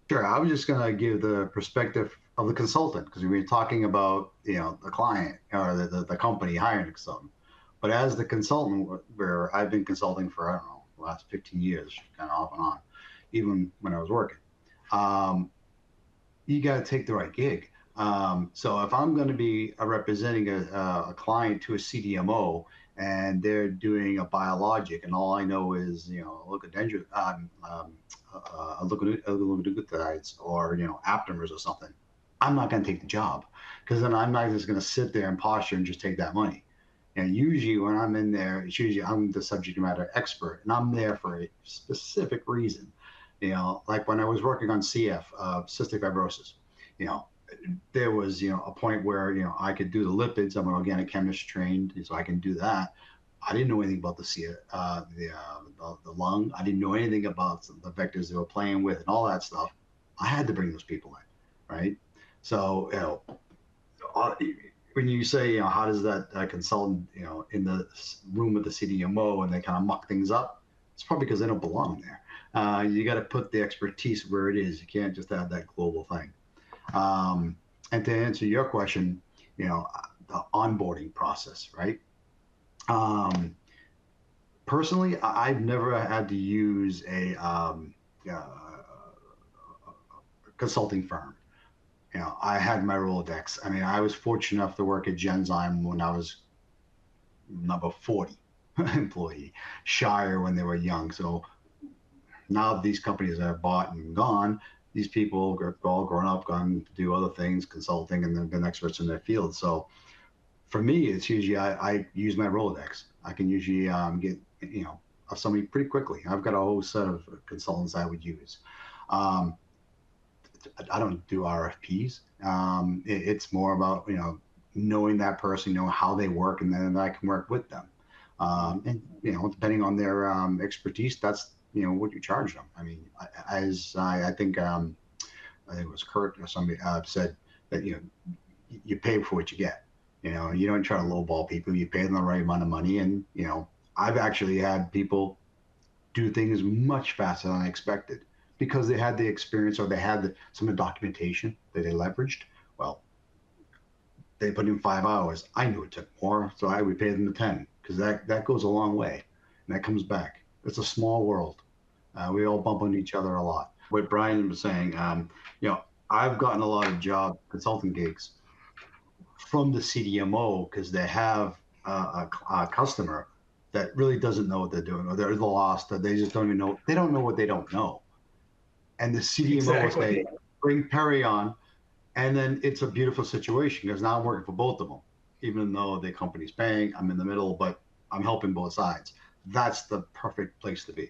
Sure. I was just going to give the perspective of the consultant because we were talking about, the client or the company hiring a consultant. But as the consultant, where I've been consulting for, I don't know, the last 15 years, kind of off and on, even when I was working, um, you got to take the right gig. So if I'm going to be representing a client to a CDMO and they're doing a biologic, and all I know is oligonucleotides or aptamers or something, I'm not going to take the job because then I'm not just going to sit there and posture and just take that money. And usually when I'm in there, it's usually I'm the subject matter expert, and I'm there for a specific reason. Like when I was working on CF, cystic fibrosis, you know, there was, a point where, I could do the lipids. I'm an organic chemist trained, so I can do that. I didn't know anything about the lung. I didn't know anything about the vectors they were playing with and all that stuff. I had to bring those people in, right? So, uh, when you say, how does that consultant, in the room with the CDMO and they kind of muck things up, it's probably because they don't belong there. You got to put the expertise where it is. You can't just have that global thing. Um, and to answer your question, the onboarding process, right? Um, Personally, I've never had to use a consulting firm. I had my Rolodex. I mean, I was fortunate enough to work at Genzyme when I was number 40 employee, Shire when they were young. So now these companies are bought and gone. These people are all grown up, gone to do other things, consulting, and they've been experts in their field. So for me, it's usually I use my Rolodex. I can usually get somebody pretty quickly. I've got a whole set of consultants I would use. Um, I don't do RFPs. It's more about knowing that person, know how they work, and then I can work with them. And depending on their expertise, that's what you charge them. I mean, I think it was Kurt or somebody said that you pay for what you get. You don't try to lowball people. You pay them the right amount of money, and I've actually had people do things much faster than I expected because they had the experience or they had some of the documentation that they leveraged. Well, they put in 5 hours. I knew it took more, so I would pay them the 10 because that goes a long way, and that comes back. It's a small world. We all bump into each other a lot. What Brian was saying, I've gotten a lot of job consulting gigs from the CDMO because they have a customer that really doesn't know what they're doing, or they're lost, or they just don't even know. They don't know what they don't know. And the CDMO will say, Exactly. bring Perry on. And then it's a beautiful situation because now I'm working for both of them. Even though the company's paying, I'm in the middle, but I'm helping both sides. That's the perfect place to be.